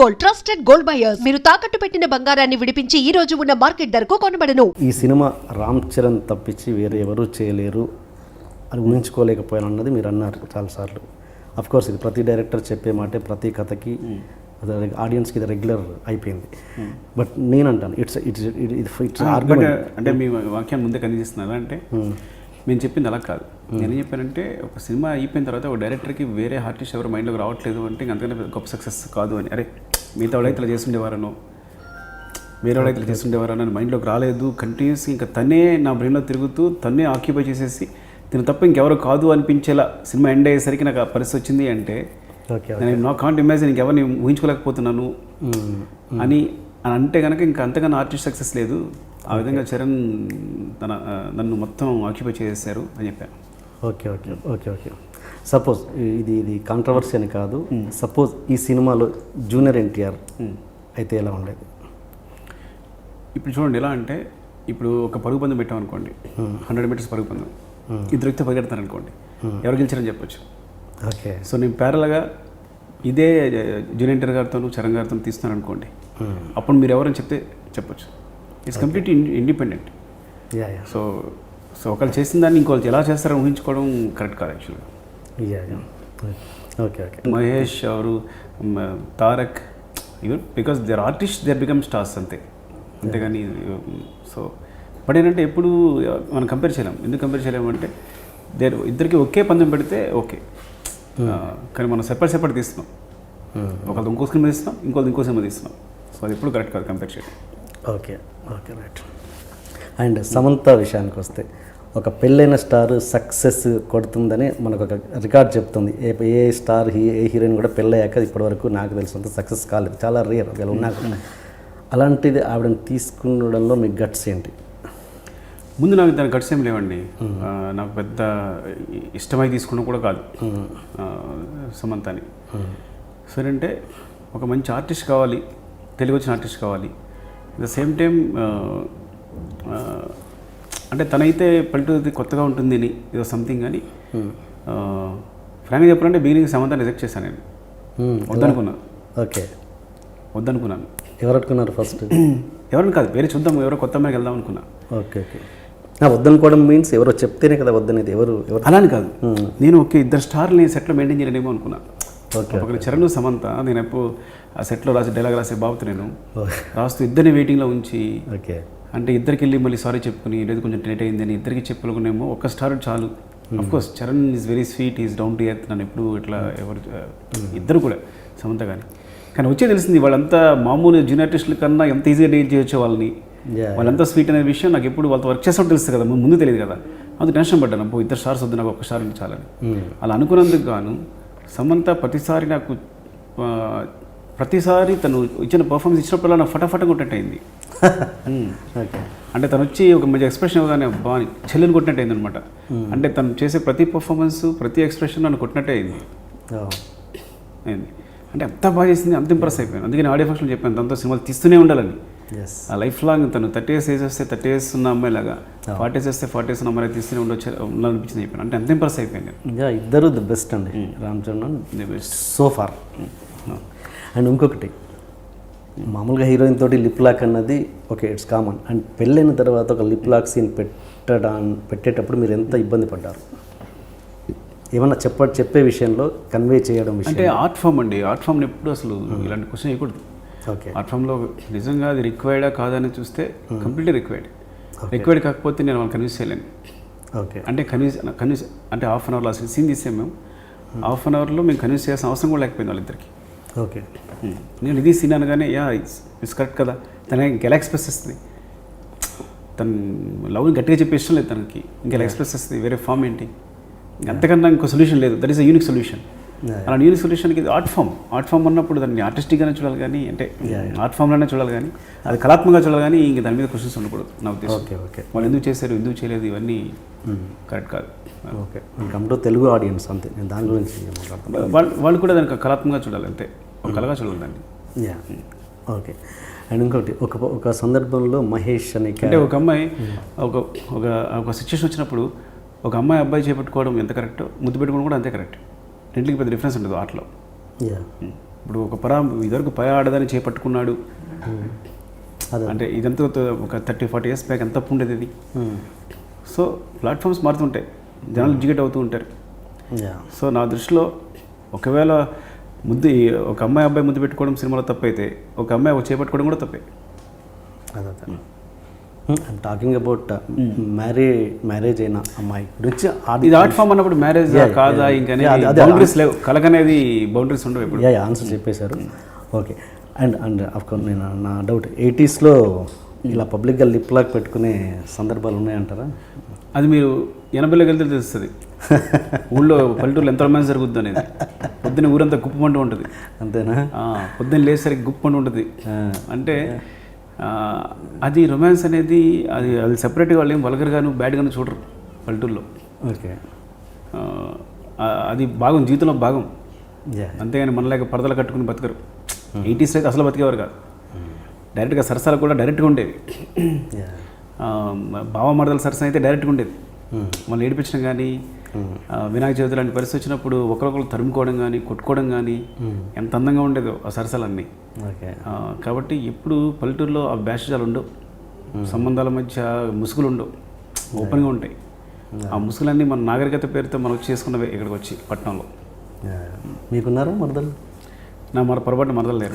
Gold, trusted gold buyers. మీరు తాకట్టు పెట్టిన బంగారాన్ని విడిపించి ఈ రోజు ఉన్న మార్కెట్ ధరకు కొనబడను. ఈ సినిమా రామ్ చరణ్ తప్పించి వేరే ఎవరూ చేయలేరు అని ఊహించుకోలేకపోయాను అన్నది మీరు అన్నారు చాలాసార్లు. కోర్స్ ఇది ప్రతి డైరెక్టర్ చెప్పే మాటే, ప్రతి కథకి ఆడియన్స్కి ఇది రెగ్యులర్ అయిపోయింది. బట్ నేను అంటాను ఇట్స్ ఆర్గ్యుమెంట్. అంటే మీ వాక్యాన్ని ముందే కనిపిస్తున్నారు అంటే నేను చెప్పింది అలా కాదు. నేనేం చెప్పానంటే ఒక సినిమా అయిపోయిన తర్వాత ఒక డైరెక్టర్కి వేరే ఆర్టిస్ట్ ఎవరు మైండ్లోకి రావట్లేదు అంటే అంతకంటే గొప్ప సక్సెస్ కాదు అని. అరే మిగతా వాళ్ళైతే ఇలా చేస్తుండేవారనో వేరే వాళ్ళైతే ఇలా చేస్తుండేవారనో అని మైండ్లోకి రాలేదు. కంటిన్యూస్ ఇంకా తనే నా బ్రెయిన్లో తిరుగుతూ తనే ఆక్యుపై చేసేసి దీని తప్ప ఇంకెవరు కాదు అనిపించేలా సినిమా ఎండ్ అయ్యేసరికి నాకు ఆ పరిస్థితి వచ్చింది అంటే నేను నా కాంట్ ఇమాజిన్ ఇంకెవరిని ఊహించుకోలేకపోతున్నాను అని అంటే కనుక ఇంకా అంతకన్నా ఆర్టిస్ట్ సక్సెస్ లేదు. ఆ విధంగా చరణ్ నన్ను మొత్తం ఆక్యుపై చేసేసారు అని చెప్పాను. Okay okay okay okay suppose ఇది కాంట్రవర్సీ అని కాదు. సపోజ్ ఈ సినిమాలో జూనియర్ ఎన్టీఆర్ అయితే ఎలా ఉండేది? ఇప్పుడు చూడండి ఎలా అంటే ఇప్పుడు ఒక పరుగు పందెం పెట్టామనుకోండి, 100 మీటర్స్ పరుగు పందెం, ఇద్దరు వ్యక్తి పరిగెడతారు అనుకోండి, ఎవరు గెలిచారని చెప్పొచ్చు. ఓకే సో నేను ప్యారల్గా ఇదే జూనియర్ ఎన్టీఆర్ గారితో చరణ్ గారితో తీస్తున్నాను అనుకోండి, అప్పుడు మీరు ఎవరని చెప్తే చెప్పొచ్చు. It's completely independent. సో ఒకళ్ళు చేసిన దాన్ని ఇంకోళ్ళు ఎలా చేస్తారని ఊహించుకోవడం కరెక్ట్ కాదు యాక్చువల్గా. ఓకే ఓకే మహేష్ ఎవరు, Tarak, even because their artist there become stars అంతేగాని సో బట్ ఏంటంటే ఎప్పుడు మనం కంపేర్ చేయలేం. ఎందుకు కంపేర్ చేయలేము అంటే ఇద్దరికి ఒకే పందెం పెడితే ఓకే, కానీ మనం సెపరేట్ తీస్తున్నాం. ఒకళ్ళు ఇంకో సినిమా తీస్తున్నాం, ఇంకో సినిమా తీస్తున్నాం. సో అది ఎప్పుడు కరెక్ట్ కాదు కంపేర్ చేయడం. Okay okay right. And Samantha విషయానికి వస్తే ఒక పెళ్ళైన స్టార్ సక్సెస్ కొడుతుందని మనకు ఒక రికార్డ్ చెప్తుంది. ఏ స్టార్ ఏ హీరోయిన్ కూడా పెళ్ళయ్యాక ఇప్పటివరకు నాకు తెలిసినంత సక్సెస్ కాలేదు, చాలా రేర్ ఒకవేళ ఉన్నా. అలాంటిది ఆవిడని తీసుకునడంలో మీ గట్స్ ఏంటి? ముందు నాకు దాని గట్స్ ఏం లేవండి. నాకు పెద్ద ఇష్టమై తీసుకున్నా కూడా కాదు సమంతని. సరే అంటే ఒక మంచి ఆర్టిస్ట్ కావాలి, తెలుగు వచ్చిన ఆర్టిస్ట్ కావాలి. అట్ ద సేమ్ టైం అంటే తనైతే పల్లెటూరు కొత్తగా ఉంటుంది అని ఏదో సంథింగ్ అని ఫ్రాంక్గా చెప్పాలంటే బిగినింగ్ సమంత రిజెక్ట్ చేశాను నేను. వద్దనుకున్నాను. ఓకే వద్దనుకున్నాను. ఎవరు అనుకున్నారు ఫస్ట్? ఎవరిని కాదు, వేరే చూద్దాం, ఎవరో కొత్త అమ్మాయికి వెళ్దాం అనుకున్నా. ఓకే ఓకే వద్దనుకోవడం మీన్స్ ఎవరో చెప్తేనే కదా వద్దనేది. ఎవరు అలా అని కాదు, నేను ఓకే ఇద్దరు స్టార్ని సెట్లో మెయింటైన్ చేయలేమో అనుకున్నా. ఓకే ఒకరి చరణ్ సమంత, నేను ఎప్పుడు ఆ సెట్లో డైలాగ్ రాసే బాబుతో నేను రాస్తూ ఇద్దరిని వెయిటింగ్లో ఉంచి, ఓకే అంటే ఇద్దరికి వెళ్ళి మళ్ళీ సారీ చెప్పుకుని లేదు కొంచెం లేట్ అయిందని ఇద్దరికి చెప్పుకునేమో ఒక్క స్టార్ చాలు. Of course Charan is very sweet, is down to earth, నన్ను ఎప్పుడు ఇట్లా ఎవరు ఇద్దరు కూడా సమంత కానీ వచ్చే తెలిసింది వాళ్ళంతా మామూలు జూనియర్ ఆర్టిస్టుల కన్నా ఎంత ఈజీగా డీల్ చేయొచ్చు వాళ్ళని, వాళ్ళంతా స్వీట్ అనే విషయం నాకు ఎప్పుడు వాళ్ళతో వర్క్ చేసినప్పుడు తెలుస్తుంది కదా, ముందు తెలియదు కదా. అందుకు టెన్షన్ పడ్డాను, అప్పుడు ఇద్దరు స్టార్స్ వద్దు, నాకు ఒక్క స్టార్ చాలని. అలా అనుకున్నందుకు గాను సమంత ప్రతిసారి తను ఇచ్చిన పర్ఫార్మెన్స్ ఇచ్చినప్పుడు నాకు ఫటాఫట కొట్టినట్టు అయింది. అంటే తను వచ్చి ఒక మంచి ఎక్స్ప్రెషన్ ఇవ్వగానే అబ్బా చెల్లెని కొట్టినట్టు అయింది అనమాట. అంటే తను చేసే ప్రతి పర్ఫార్మెన్స్ ప్రతి ఎక్స్ప్రెషన్ నన్ను కొట్టినట్టే అయింది. అంటే అంత బాగా చేసింది, అంత ఇంప్రెస్ అయిపోయాను. అందుకని ఆడియో ఫంక్షన్ చెప్పాను తనతో సినిమాలు తీస్తూనే ఉండాలని. ఆ లైఫ్ లాంగ్ తను 30 years వస్తే 30 years ఉన్న అమ్మాయిలాగా, 40 years వస్తే 40 years ఉన్న అమ్మాయి తీస్తూనే ఉండాలనిపించింది చెప్పాను. అంటే అంత ఇంప్రెస్ అయిపోయాను. ఇద్దరు ది బెస్ట్ అండి, Ram Charan the best so far. And ఇంకొకటి మామూలుగా హీరోయిన్ తోటి లిప్ లాక్ అన్నది ఓకే ఇట్స్ కామన్. అండ్ పెళ్ళైన తర్వాత ఒక లిప్ లాక్ సీన్ పెట్టేటప్పుడు మీరు ఎంత ఇబ్బంది పడ్డారు? ఏమన్నా చెప్పే విషయంలో కన్వే చేయడం విషయం అంటే ఆర్ట్ ఫామ్ అండి. ఆర్ట్ ఫామ్ని ఎప్పుడు అసలు ఇలాంటి క్వశ్చన్ వేయకూడదు. ఓకే ఆర్ట్ ఫామ్లో నిజంగా అది రిక్వైర్డా కాదని చూస్తే కంప్లీట్లీ రిక్వైర్డ్ కాకపోతే నేను వాళ్ళు కన్విన్స్ చేయలేను. ఓకే అంటే కన్విన్స్ అంటే హాఫ్ అన్ అవర్లో సీన్ తీసాం మేము, హాఫ్ అన్ అవర్లో మేము కన్విన్స్ చేయాల్సిన అవసరం కూడా లేకపోయింది వాళ్ళిద్దరికి. ఓకే నేను ఇది సీన్ అనగానే ఇట్స్ కరెక్ట్ కదా, తన ఇంకెలా ఎక్స్ప్రెస్ చేస్తుంది, తను లవ్ని గట్టిగా చెప్పే ఇష్టం లేదు తనకి, ఇంకెలా ఎక్స్ప్రెస్ చేస్తుంది, వేరే ఫామ్ ఏంటి, అంతకన్నా ఇంకో సొల్యూషన్ లేదు. That is a unique solution. అలా యూనిక్ సొల్యూషన్కి ఇది ఆర్ట్ ఫామ్ అన్నప్పుడు దాన్ని ఆర్టిస్టిక్గానే చూడాలి కానీ, అంటే ఆర్ట్ ఫామ్లోనే చూడాలి కానీ, అది కళాత్మకంగా చూడాలి కానీ ఇంక దాని మీద క్వశ్చన్స్ ఉండకూడదు నా ఉద్దేశం. ఓకే ఓకే వాళ్ళు ఎందుకు చేశారు, ఎందుకు చేయలేదు, ఇవన్నీ కరెక్ట్ కాదు. Okay come to Telugu audience అంతే, నేను దాని గురించి మాట్లాడుతున్నాను. వాళ్ళు కూడా దానికి కళాత్మకంగా చూడాలి, అంతే ఒక కళగా చూడాలి దాన్ని. ఓకే అండ్ ఇంకోటి ఒక సందర్భంలో మహేష్ అని అంటే ఒక అమ్మాయి ఒక సిచ్యువేషన్ వచ్చినప్పుడు ఒక అబ్బాయి చేపట్టుకోవడం ఎంత కరెక్ట్, ముద్దు పెట్టుకోవడం కూడా అంతే కరెక్ట్. రెండింటికి పెద్ద డిఫరెన్స్ ఉండదు ఆటలో. ఇప్పుడు ఇదివరకు పర ఆడదాన్ని చేపట్టుకున్నాడు అదే అంటే ఇదంతా ఒక 30-40 years బ్యాక్ ఎంత తప్పు ఉండేది ఇది. సో ప్లాట్ఫామ్స్ మారుతుంటాయి, జనాలు ఎడ్యుకేట్ అవుతూ ఉంటారు. యా సో నా దృష్టిలో ఒకవేళ ఒక అమ్మాయి అబ్బాయి ముద్దు పెట్టుకోవడం సినిమాలో తప్పైతే ఒక అమ్మాయి ఒక చేపట్టుకోవడం కూడా తప్పే. అదే ఐమ్ టాకింగ్ అబౌట్ మ్యారేజ్ అయిన అమ్మాయి గురించి ఇది ఆర్ట్ ఫామ్ అన్నప్పుడు మ్యారేజ్ కాదా ఇంకా బౌండరీస్ లేవు, కలకనేది బౌండరీస్ ఉండవు ఇప్పుడు. ఆన్సర్ చెప్పేశారు. ఓకే. అండ్ అఫ్కోర్స్ నేను నా డౌట్ 80sలో ఇలా పబ్లిక్గా లిప్ లాక్ పెట్టుకునే సందర్భాలు ఉన్నాయంటారా? అది మీరు 80లోకి వెళ్తే తెలుస్తుంది. ఊళ్ళో పల్లెటూరులో ఎంత రొమాన్స్ జరుగుద్ది అనేది. పొద్దున్న ఊరంతా గుప్పమంటూ ఉంటుంది. అంతేనా? పొద్దున్న లేసరికి గుప్పమంటూ ఉంటుంది. అంటే అది రొమాన్స్ అనేది అది సెపరేట్గా వాళ్ళు ఏం వల్గర్గాను బ్యాడ్గాను చూడరు పల్లెటూరులో. ఓకే. అది భాగం, జీవితంలో భాగం. యా అంతేగాని మనలాగా పరదలు కట్టుకుని బతకరు. 80s అయితే అసలు బతికేవారు కాదు. డైరెక్ట్గా సరసాలు కూడా డైరెక్ట్గా ఉండేవి. భావమర్దల సరసన అయితే డైరెక్ట్గా ఉండేది. మళ్ళీ ఏడిపించడం కానీ, వినాయక చవితి లాంటి పరిస్థితి వచ్చినప్పుడు ఒకరొకరు తరుముకోవడం కానీ, కొట్టుకోవడం కానీ ఎంత అందంగా ఉండేదో ఆ సరసాలన్నీ. ఓకే. కాబట్టి ఎప్పుడు పల్లెటూరులో ఆ బ్యాషాలు ఉండవు, సంబంధాల మధ్య ముసుగులు ఉండవు, ఓపెన్గా ఉంటాయి. ఆ ముసుగులన్నీ మన నాగరికత పేరుతో మనం వచ్చి చేసుకున్నవే ఇక్కడికి వచ్చి పట్టణంలో. మీకున్నారా మరదలు? నా పొరపాటు మరదలు లేరు.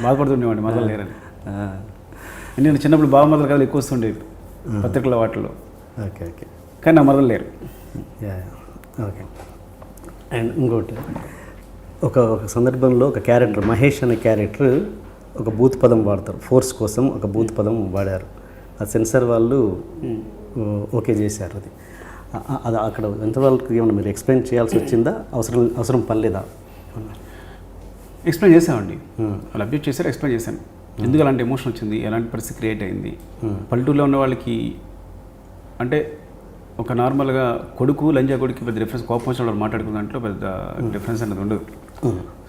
బాధపడుతుండేవాడిని మరదలు లేరని. నేను చిన్నప్పుడు బావ మరదలు కథలు ఎక్కువ వస్తుండేవి పత్రికల వాటిలో. ఓకే. ఓకే. కానీ నా మరదలు లేరు. ఓకే. అండ్ ఇంకోటి, ఒక సందర్భంలో ఒక క్యారెక్టర్, మహేష్ అనే క్యారెక్టర్ ఒక బూత్ పదం వాడతారు, ఫోర్స్ కోసం ఒక బూత్ పదం వాడారు. ఆ సెన్సార్ వాళ్ళు ఓకే చేశారు. అది అక్కడ ఎంతవరకు ఏమన్నా మీరు ఎక్స్ప్లెయిన్ చేయాల్సి వచ్చిందా? అవసరం పనిలేదా? ఎక్స్ప్లెయిన్ చేసామండి. వాళ్ళు అబ్జెక్ట్ చేశారు, ఎక్స్ప్లెయిన్ చేశాను. ఎందుకు అలాంటి ఎమోషన్ వచ్చింది, ఎలాంటి పరిస్థితి క్రియేట్ అయింది. పల్లెటూరులో ఉన్న వాళ్ళకి అంటే ఒక నార్మల్గా కొడుకు లంజా కొడుకు పెద్ద డిఫరెన్స్, కోపం వచ్చిన వాళ్ళు మాట్లాడుకున్న దాంట్లో పెద్ద డిఫరెన్స్ అనేది ఉండదు.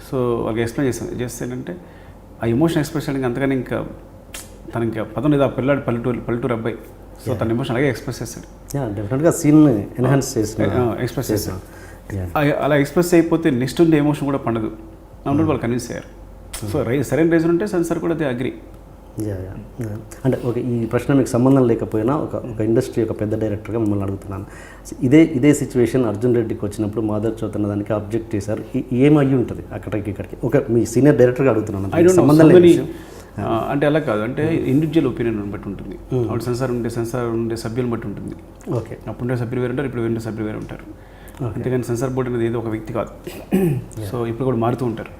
సో వాళ్ళకి ఎక్స్ప్లెయిన్ చేస్తానంటే ఆ ఎమోషన్ ఎక్స్ప్రెస్ చేయడానికి అంతగానే ఇంకా తనకి పదం లేదు. ఆ పల్లెటూరు అబ్బాయి. సో తన ఎమోషన్ అలాగే ఎక్స్ప్రెస్ చేస్తాడు. డెఫినెట్గా సీన్ ఎన్హాన్స్ చేస్తాడు, ఎక్స్ప్రెస్ చేస్తాడు. అలా ఎక్స్ప్రెస్ అయిపోతే నెక్స్ట్ ఉండే ఎమోషన్ కూడా పండదు. అన్నట్టు వాళ్ళు కన్విన్స్ అయ్యారు. సో సరైన రీజన్ ఉంటే సెన్సార్ కూడా అది అగ్రి. అంటే ఓకే, ఈ ప్రశ్న మీకు సంబంధం లేకపోయినా ఒక ఇండస్ట్రీ ఒక పెద్ద డైరెక్టర్గా మిమ్మల్ని అడుగుతున్నాను. ఇదే సిచ్యువేషన్ అర్జున్ రెడ్డికి వచ్చినప్పుడు మాధవ్ చౌతన్న దానికి అబ్జెక్ట్ చేశారు. ఏమయ్యి ఉంటుంది ఇక్కడికి? ఒక మీ సీనియర్ డైరెక్టర్గా అడుగుతున్నాను, సంబంధం లేదు. అంటే అలా కాదు, అంటే ఇండివిజువల్ ఒపీనియన్ బట్టి ఉంటుంది. అప్పుడు సెన్సార్ ఉండే సభ్యులను బట్టి ఉంటుంది. ఓకే. అప్పుడుండే సభ్యులు వేరు ఉంటారు, ఇప్పుడు వేరే సభ్యులు వేరు ఉంటారు. అంతేగాని సెన్సార్ బోర్డు అనేది ఏదో ఒక వ్యక్తి కాదు. సో ఇప్పుడు కూడా మారుతూ ఉంటారు.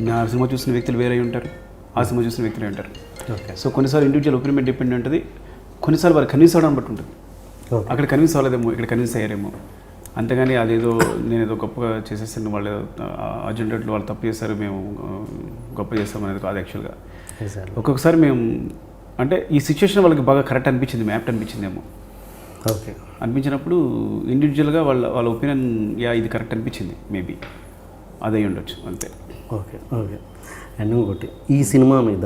నా సినిమా చూసిన వ్యక్తులు వేరే ఉంటారు, ఆ సినిమా చూసిన వ్యక్తులు ఉంటారు. ఓకే. సో కొన్నిసార్లు ఇండివిజువల్ ఒపీనియన్ డిపెండ్ ఉంటుంది, కొన్నిసార్లు వారు కన్విన్స్ అవ్వడం బట్టి ఉంటుంది. అక్కడ కన్విన్స్ అవ్వలేదేమో, ఇక్కడ కన్విన్స్ అయ్యారేమో. అంతేగాని అదేదో నేను ఏదో గొప్పగా చేసేసాను, వాళ్ళు అర్జెంట్లో వాళ్ళు తప్పు చేశారు, మేము గొప్ప చేస్తాం అనేది కాదు. యాక్చువల్గా ఒక్కొక్కసారి మేము అంటే ఈ సిచ్యువేషన్ వాళ్ళకి బాగా కరెక్ట్ అనిపించింది, మ్యాప్ట్ అనిపించిందేమో. ఓకే. అనిపించినప్పుడు ఇండివిజువల్గా వాళ్ళ ఒపీనియన్ ఇది కరెక్ట్ అనిపించింది, మేబీ అదే ఉండొచ్చు, అంతే. ఓకే. ఓకే. అండ్ ఇంకోటి, ఈ సినిమా మీద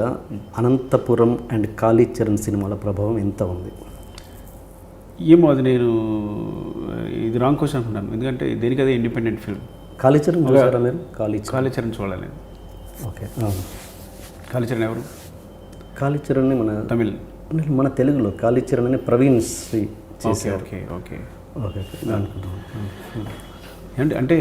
అనంతపురం అండ్ కాళీచరణ్ సినిమాల ప్రభావం ఎంత ఉంది? ఏమో అది ఇది రాంగ్ క్వశ్చన్ అనుకున్నాను. ఎందుకంటే దేనికి అదే ఇండిపెండెంట్ ఫిల్మ్. కాళీచరణ్ చూసారా మీరు? కాళీచరణ్ చూడాలి. ఓకే. కాళీచరణ్ ఎవరు? కాళీచరణ్ మన తెలుగులో కాళీచరణ్ అని ప్రవీణ్ శ్రీ చేశారు. ఓకే. ఓకే. ఓకే. అంటే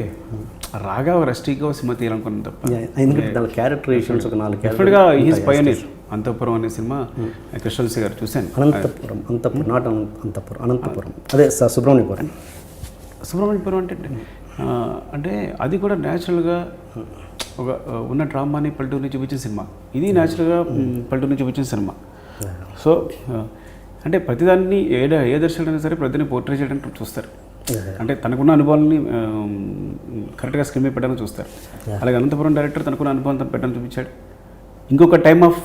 రాగా రస్టీగా సినిమా తీయాలనుకున్నాను తప్ప. ఎందుకంటే దాని క్యారెక్టరేషన్స్ ఒక 4 డెఫినెట్గా ఈజ్ పయోనీర్. అంతఃపురం అనే సినిమా కృష్ణవంశీ గారు చూశాను. అనంతపురం అదే సుబ్రహ్మణ్యపురం అంటే అది కూడా న్యాచురల్గా ఒక ఉన్న డ్రామాని పల్లెటూరు నుంచి చూపించిన సినిమా. ఇది న్యాచురల్గా పల్లెటూరు నుంచి చూపించిన సినిమా. సో అంటే ప్రతిదాన్ని ఏ దర్శకుడైనా సరే ప్రతిదాన్ని పోర్ట్రే చేయడానికి చూస్తారు. అంటే తనకున్న అనుభవాలని కరెక్ట్గా స్క్రీన్ మీద పెట్టడానికి చూస్తారు. అలాగే అనంతపురం డైరెక్టర్ తనకున్న అనుభవం తను పెట్టడానికి చూపించాడు. ఇంకొక టైమ్ ఆఫ్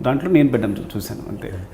దాంట్లో నేను పెట్టడం చూశాను, అంతే.